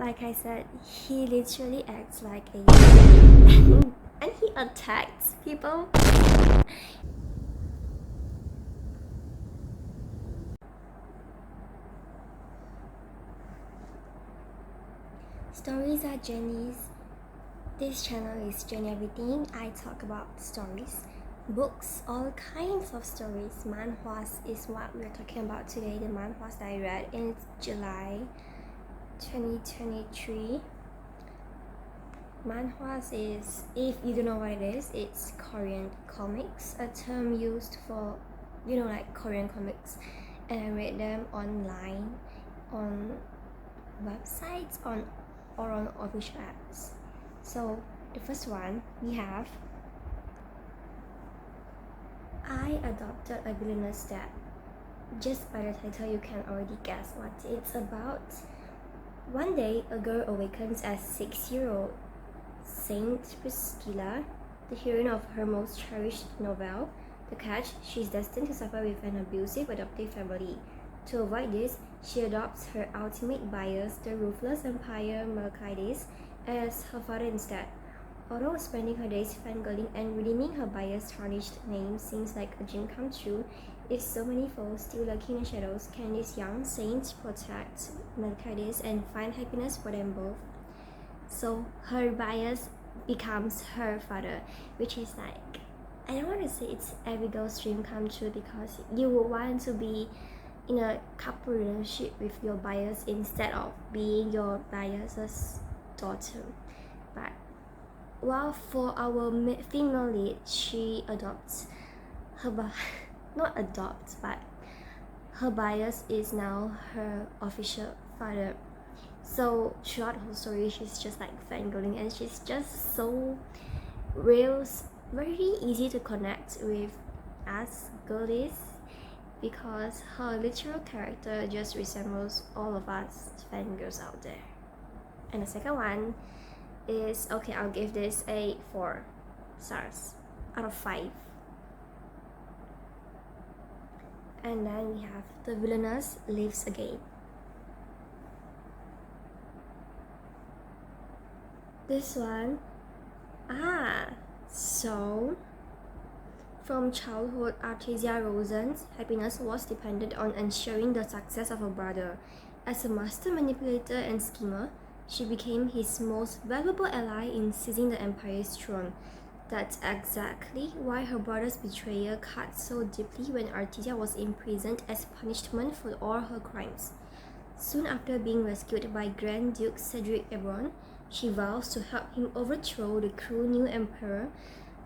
like I said, he literally acts like a villain and he attacks people. Stories are journeys. This channel is Journey Everything. I talk about stories, books, all kinds of stories. Manhwas is what we're talking about today. The manhwas that I read in July 2023. Manhwas is, if you don't know what it is, it's Korean comics, a term used for, like Korean comics. And I read them online, on websites, or on official apps. So the first one we have I Adopted A Villainous Dad. Just by the title you can already guess what it's about. One day a girl awakens as 6-year-old Saint Priscilla, the heroine of her most cherished novel. The catch, she's destined to suffer with an abusive adoptive family. To avoid this, she adopts her ultimate bias, the ruthless vampire ᴹᵃⁿʰévᵃ, as her father instead. Although spending her days fangirling and redeeming her bias-tarnished name seems like a dream come true, with so many foes still lurking in the shadows, can this young saint protect ᴹᵃⁿʰévᵃ and find happiness for them both? So her bias becomes her father, which is like, I don't want to say it's every girl's dream come true, because you would want to be in a couple relationship with your bias instead of being your bias's daughter. But while for our female lead, she adopts her not adopts, but her bias is now her official father. So throughout the whole story, she's just like fangirling, and she's just so real, very easy to connect with us girlies, because her literal character just resembles all of us fangirls out there. And the second one is, okay, I'll give this a 4 stars out of 5. And then we have The Villainess Lives Again. This one, so from childhood, Artesia Rosen's happiness was dependent on ensuring the success of her brother. As a master manipulator and schemer, she became his most valuable ally in seizing the Empire's throne. That's exactly why her brother's betrayal cut so deeply when Artesia was imprisoned as punishment for all her crimes. Soon after being rescued by Grand Duke Cedric Ebron, she vows to help him overthrow the cruel new emperor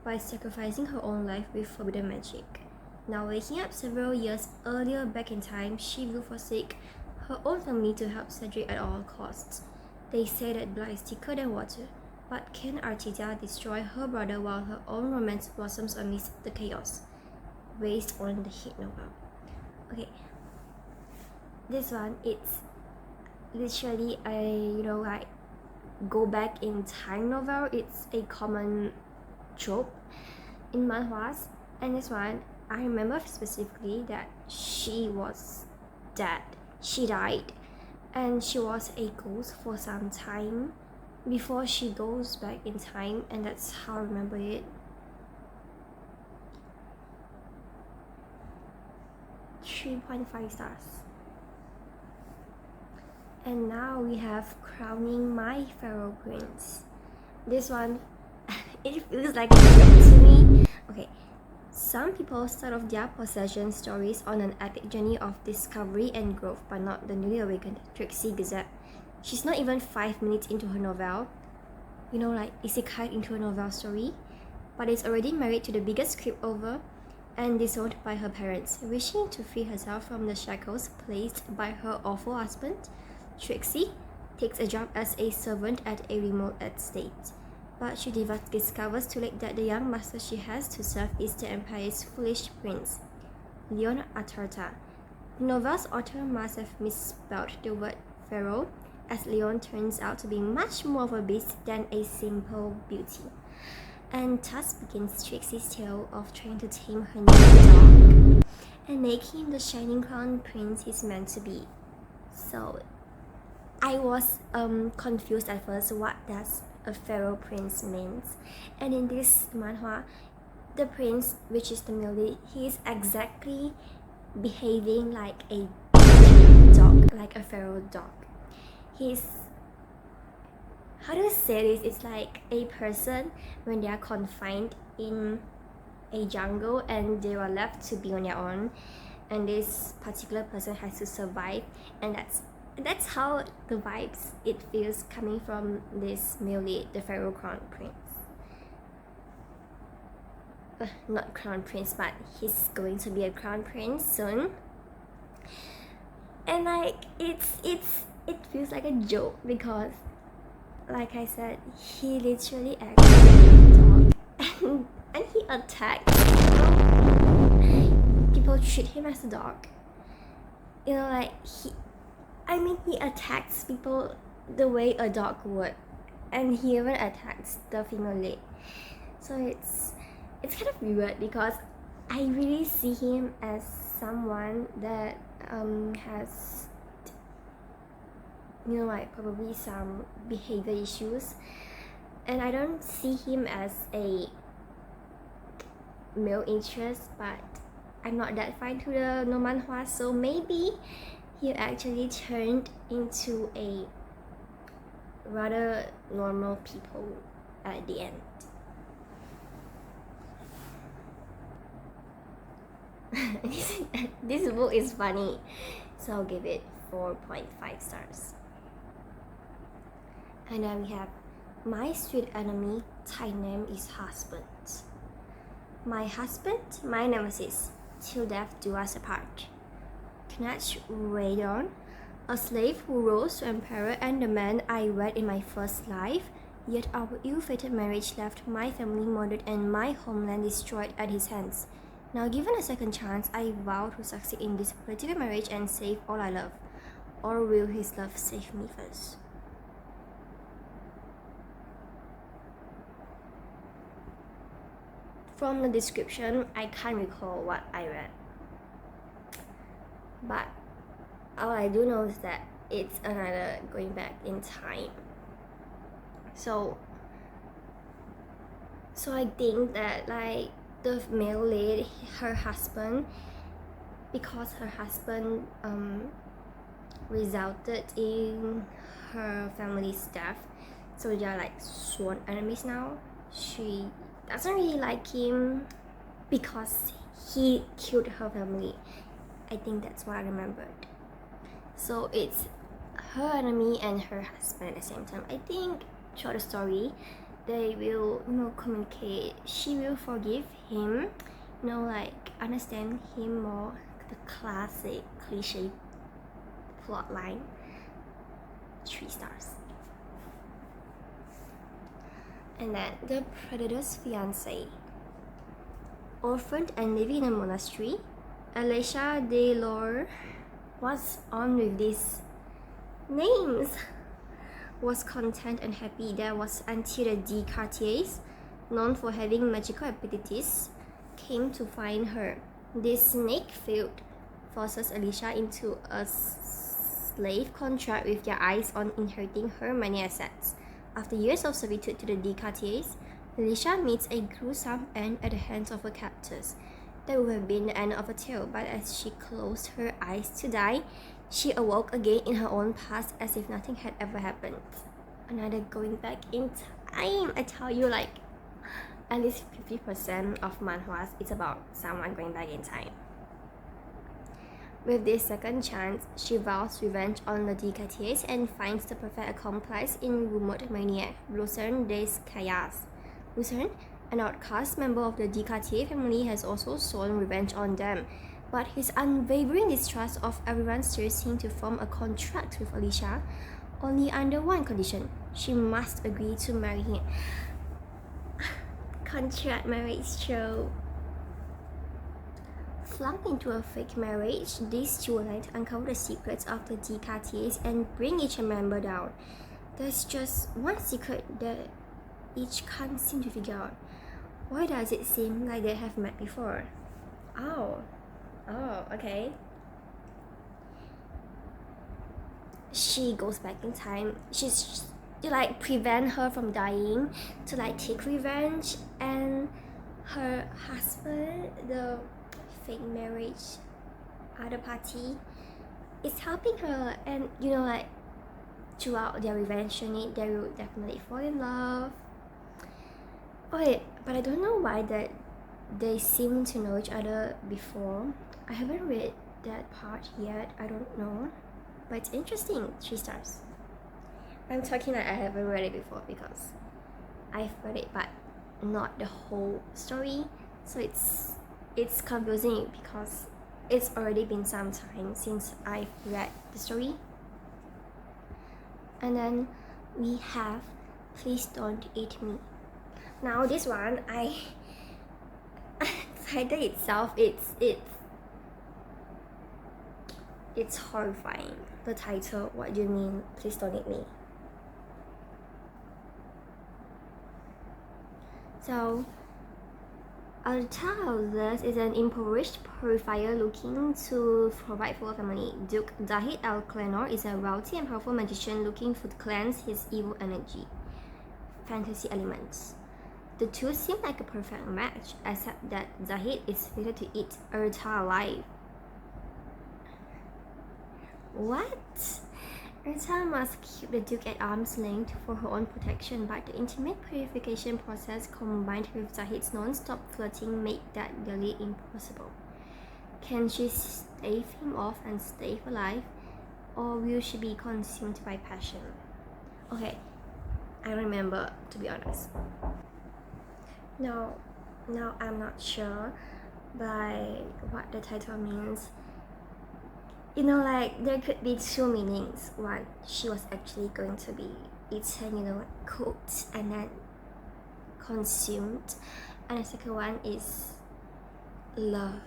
by sacrificing her own life with forbidden magic. Now waking up several years earlier back in time, she will forsake her own family to help Cedric at all costs. They say that blood is thicker than water, but can Artesia destroy her brother while her own romance blossoms amidst the chaos? Based on the hit novel. Okay, this one, it's literally a like go back in time novel. It's a common trope in manhwas, and this one I remember specifically that she was dead. She died, and she was a ghost for some time before she goes back in time, and that's how I remember it. 3.5 stars. And now we have Crowning My Pharaoh Prince. This one, it feels like a joke to me. Okay, some people start off their possession stories on an epic journey of discovery and growth, but not the newly awakened Trixie Gazette. She's not even 5 minutes into her novel, like isekai into a novel story, but is already married to the biggest creep over and disowned by her parents. Wishing to free herself from the shackles placed by her awful husband, Trixie takes a job as a servant at a remote estate. But she discovers too late that the young master she has to serve is the Empire's foolish prince, Leon Atarta. The novel's author must have misspelled the word pharaoh, as Leon turns out to be much more of a beast than a simple beauty. And thus begins Trixie's tale of trying to tame her new dog and make him the shining crown prince he's meant to be. So I was confused at first. What does a pharaoh prince means? And in this manhwa, the prince, which is the male lead, he is exactly behaving like a dog, like a feral dog. He's, how do you say this? It's like a person when they are confined in a jungle and they are left to be on their own, and this particular person has to survive, and that's how the vibes it feels coming from this male lead, the pharaoh crown prince. Not crown prince, but he's going to be a crown prince soon. And like it feels like a joke because, like I said, he literally acts like a dog and he attacks people. People treat him as a dog. You know, like he attacks people the way a dog would, and he even attacks the female lead. So it's kind of weird because I really see him as someone that has, you know, like probably some behavior issues, and I don't see him as a male interest, but I'm not that fine to the no manhwa, so maybe he actually turned into a rather normal people at the end. This book is funny, so I'll give it 4.5 stars. And then we have My Sweet Enemy, Thai name is Husband. My husband, my nemesis, till death do us apart. ᴹᵃⁿʰ၀ᵃ, a slave who rose to emperor and the man I wed in my first life, yet our ill-fated marriage left my family murdered and my homeland destroyed at his hands. Now given a second chance, I vow to succeed in this political marriage and save all I love. Or will his love save me first? From the description, I can't recall what I read. But all I do know is that it's another going back in time. So I think that like the male lead, her husband, because her husband resulted in her family's death, so they are like sworn enemies now. She doesn't really like him because he killed her family. I think that's what I remembered. So it's her enemy and her husband at the same time. I think throughout the story they will, you know, communicate. She will forgive him, you know, like understand him more. The classic cliche plot line. 3 stars. And then The Predator's Fiancée. Orphaned and living in a monastery, Alicia Daylor, what's on with these names? Was content and happy. That was until the Descartes, known for having magical abilities, came to find her. This snake field forces Alicia into a slave contract with their eyes on inheriting her many assets. After years of servitude to the Descartes, Alicia meets a gruesome end at the hands of her captors. That would have been the end of her tale, but as she closed her eyes to die, she awoke again in her own past as if nothing had ever happened. Another going back in time. I tell you, like, at least 50% of manhwas, it's about someone going back in time. With this second chance, she vows revenge on the Descartes and finds the perfect accomplice in rumored maniac, ᴹᵃⁿʰ၀ᵃ Descartes. ᴹᵃⁿʰ၀ᵃ, an outcast member of the Descartes family, has also sworn revenge on them, but his unwavering distrust of everyone steers him to form a contract with Alicia, only under one condition: she must agree to marry him. Contract marriage show. Flung into a fake marriage, these two would uncover the secrets of the Descartes and bring each member down. There's just one secret that each can't seem to figure out. Why does it seem like they have met before? Oh, okay. she goes back in time. She's to like prevent her from dying, to like take revenge, and her husband, the fake marriage other party, is helping her, and you know, like throughout their revenge journey they will definitely fall in love. Wait, but I don't know why that they seem to know each other before. I haven't read that part yet, I don't know, but it's interesting. 3 stars. I'm talking like I haven't read it before because I've read it but not the whole story, so it's confusing because it's already been some time since I've read the story. And then we have Please Don't Eat Me. Now this one, the title itself, it's horrifying. The title, what do you mean please don't eat me? So a childless is an impoverished purifier looking to provide for a family. Duke Zahid al-Klenor is a wealthy and powerful magician looking to cleanse his evil energy. Fantasy elements. The two seem like a perfect match, except that Zahid is fated to eat ᴹᵃⁿʰļᵃ alive. What? ᴹᵃⁿʰļᵃ must keep the Duke at arm's length for her own protection, but the intimate purification process combined with Zahid's non-stop flirting made that nearly impossible. Can she stave him off and stay alive, or will she be consumed by passion? Okay, I remember, to be honest. Now I'm not sure by what the title means. You know, like there could be 2 meanings. One, she was actually going to be eaten, you know, like cooked and then consumed, and the second one is love,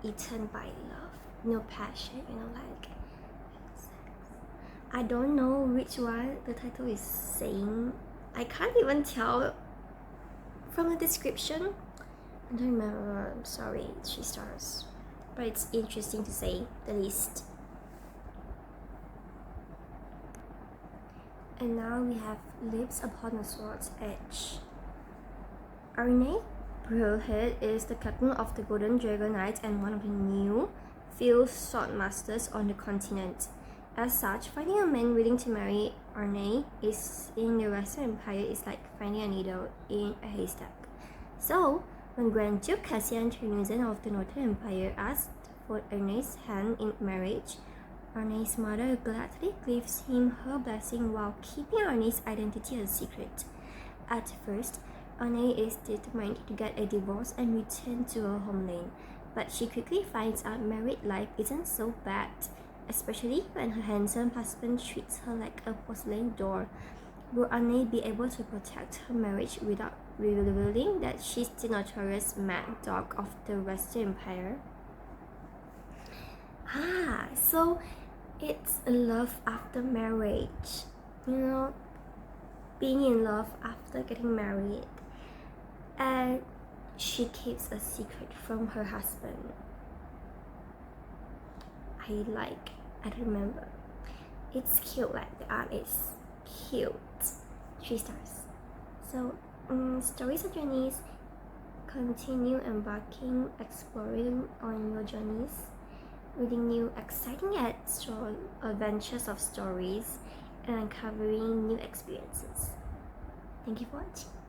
eaten by love, no passion, you know, like sex. I don't know which one the title is saying. I can't even tell from the description. I don't remember, I'm sorry, 3 stars, but it's interesting to say the least. And now we have Lips Upon a Sword's Edge. ᴹᵃⁿʰļᵃ Brillhead is the captain of the Golden Dragon Knights and one of the new few swordmasters on the continent. As such, finding a man willing to marry ᴹᵃⁿʰ is in the Western Empire is like finding a needle in a haystack. So, when Grand Duke Cassian Ternuzan of the Northern Empire asked for ᴹᵃⁿʰ's hand in marriage, ᴹᵃⁿʰ's mother gladly gives him her blessing while keeping ᴹᵃⁿʰ's identity a secret. At first, ᴹᵃⁿʰ is determined to get a divorce and return to her homeland, but she quickly finds out married life isn't so bad, especially when her handsome husband treats her like a porcelain doll. Will ᴹᵃⁿ be able to protect her marriage without revealing that she's the notorious mad dog of the Western Empire? So it's love after marriage, you know, being in love after getting married, and she keeps a secret from her husband. I don't remember. It's cute, like the art is cute. 3 stars. So stories and journeys, continue embarking, exploring on your journeys, reading new exciting adventures of stories, and uncovering new experiences. Thank you for watching.